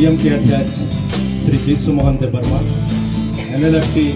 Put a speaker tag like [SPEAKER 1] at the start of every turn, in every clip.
[SPEAKER 1] PM के अध्यक्ष श्री विश्व मोहन देवर्मा, एनएलएफटी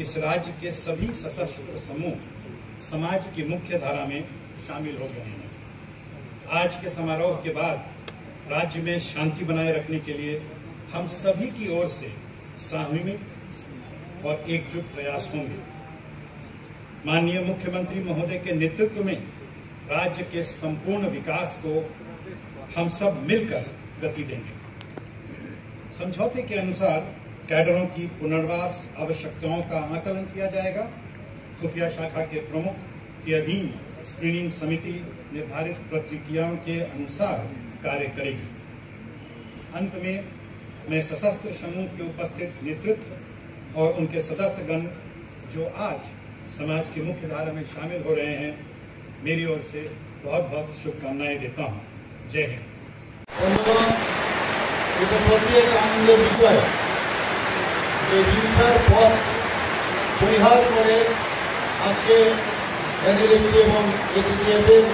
[SPEAKER 1] इस राज्य के सभी सशस्त्र समूह समाज की मुख्य धारा में शामिल हो गए हैं। आज के समारोह के बाद राज्य में शांति बनाए रखने के लिए हम सभी की ओर से सामूहिक और एकजुट प्रयास होंगे। माननीय मुख्यमंत्री महोदय के नेतृत्व में राज्य के संपूर्ण विकास को हम सब मिलकर गति देंगे। समझौते के अनुसार कैडरों की पुनर्वास आवश्यकताओं का आकलन किया जाएगा। खुफिया शाखा के प्रमुख के अधीन स्क्रीनिंग समिति निर्धारित प्रक्रियाओं के अनुसार कार्य करेगी। अंत में मैं सशस्त्र समूह के उपस्थित नेतृत्व और उनके सदस्यगण जो आज समाज की मुख्य धारा में शामिल हो रहे हैं, मेरी ओर से बहुत बहुत शुभकामनाएं देता हूँ। जय हिंद।
[SPEAKER 2] হিংসার পথ পরিহার করে আজকে এনএলএফটি এবং এটিএফের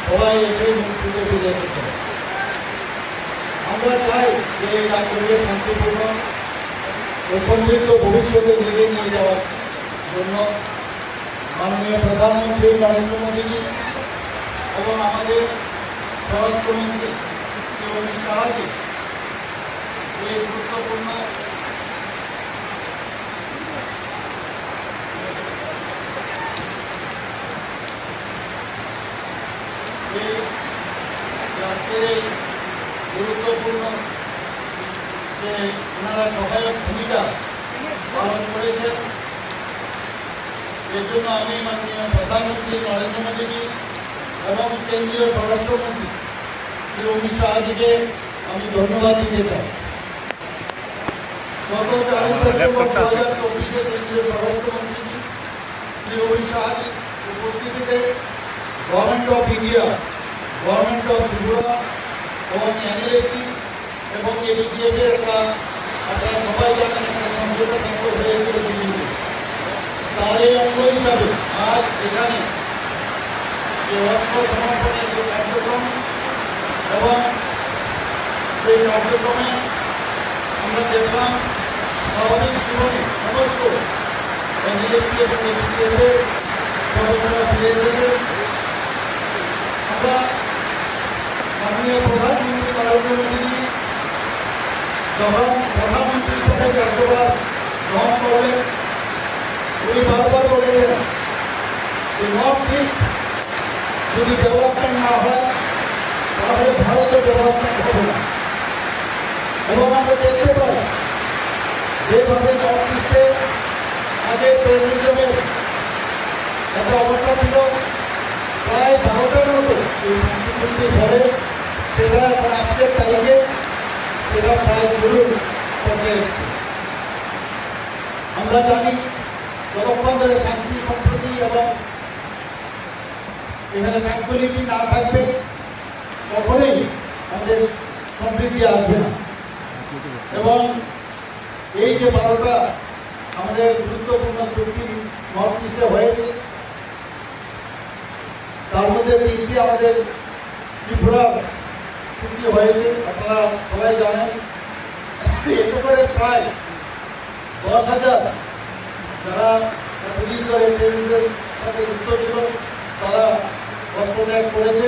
[SPEAKER 2] সবাই এসে মুক্তিতে ফিরে এসেছে। আমরা চাই যে এই রাজ্যকে শান্তিপূর্ণ ও সমৃদ্ধ ভবিষ্যতে এগিয়ে নিয়ে যাওয়ার জন্য মাননীয় প্রধানমন্ত্রী নরেন্দ্র মোদীজি এবং আমাদের স্বরাষ্ট্রমন্ত্রী শ্রী অমিত শাহজি এই গুরুত্বপূর্ণ গুরুত্বপূর্ণ যে ওনারা সহায়ক ভূমিকা পালন করেছেন। এর জন্য আমি মাননীয় প্রধানমন্ত্রী নরেন্দ্র মোদীজি এবং কেন্দ্রীয় স্বরাষ্ট্রমন্ত্রী শ্রী অমিত শাহজিকে আমি ধন্যবাদ দিতে চাই। গত 4 সেপ্টেম্বর 2024 কেন্দ্রীয় স্বরাষ্ট্রমন্ত্রী শ্রী অমিত শাহজির উপস্থিতিতে government of India, government of Tripura এবং এনএলএফটি এবং এটিএফের আপনারা সবাই জানেন একটা সমঝোতা স্বাক্ষর হয়েছিল দিল্লিতে। তার এই অঙ্গ হিসাবে আজ এখানে যে অস্ত্র সমর্পণের যে কার্যক্রম এবং সেই কার্যক্রমে আমরা দেখলাম স্বাভাবিক জীবনে সমস্ত এনএলএফটি এবং এটিএফের সদস্যরা ফিরে এসেছে। আমরা মাননীয় প্রধানমন্ত্রী নরেন্দ্র মোদীজি যখন প্রধানমন্ত্রী হিসেবে কার্যভার গ্রহণ করলেন, উনি বারবার বলেছেন যে নর্থ ইস্ট যদি ডেভেলপমেন্ট না হয় তাহলে ভারতের ডেভেলপমেন্ট হবে না। এবং আমরা দেখতে পাই যেভাবে নর্থ ইস্টে আগে টেরোরিজমের একটা অবস্থা ছিল, প্রায় 12টার মতো শান্তিপূর্ণ ধরে সেটা এখন আজকের তারিখে সেটা প্রায় জরুর পর্যায়ে এসেছে। আমরা জানি যতক্ষণ ধরে শান্তি সম্প্রীতি এবং এখানে ট্রাঙ্কুইলিটি না থাকবে কখনোই আমাদের সম্প্রীতি আসবে না। এবং এই যে 12টা আমাদের গুরুত্বপূর্ণ চুক্তি নর্থ ইস্টে হয়েছে, তার মধ্যে 3টি আমাদের ত্রিপুরার চুক্তি হয়েছে, আপনারা সবাই জানেন। এতে করে প্রায় 10,000 যারা এতদিন ধরে ট্রেনিংয়ের সাথে যুক্ত ছিল, তারা কষ্ট ত্যাগ করেছে।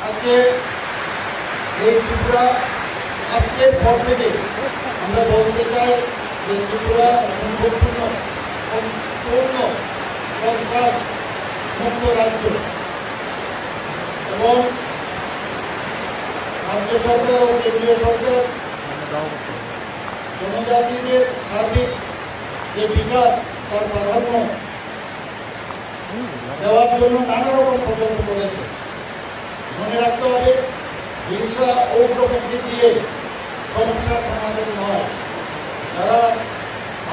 [SPEAKER 2] আজকে এই ত্রিপুরা আজকের পর থেকে আমরা বলতে চাই যে ত্রিপুরা সম্পূর্ণ সন্ত্রাস মুক্ত রাজ্য এবং রাজ্য সরকার ও কেন্দ্রীয় সরকার জনজাতিদের সার্বিক যে বিকাশ তার প্রাধান্য দেওয়ার জন্য নানা রকম প্রকল্প করেছে। মনে রাখতে হবে, হিংসা ও প্রকৃতি দিয়ে সমস্যার সমাধান নয়। যারা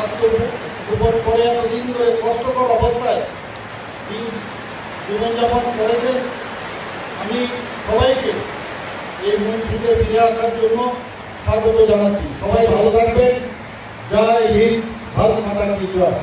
[SPEAKER 2] আত্মগোপন করে এতদিন ধরে কষ্টকর অবস্থায় জীবনযাপন করেছেন, আমি সবাইকে এই মূল সুদে ফিরে আসার জন্য স্বাগত জানাচ্ছি। সবাই ভালো থাকবেন। জয় হিন্দ, ভারত মাতা কি জয়।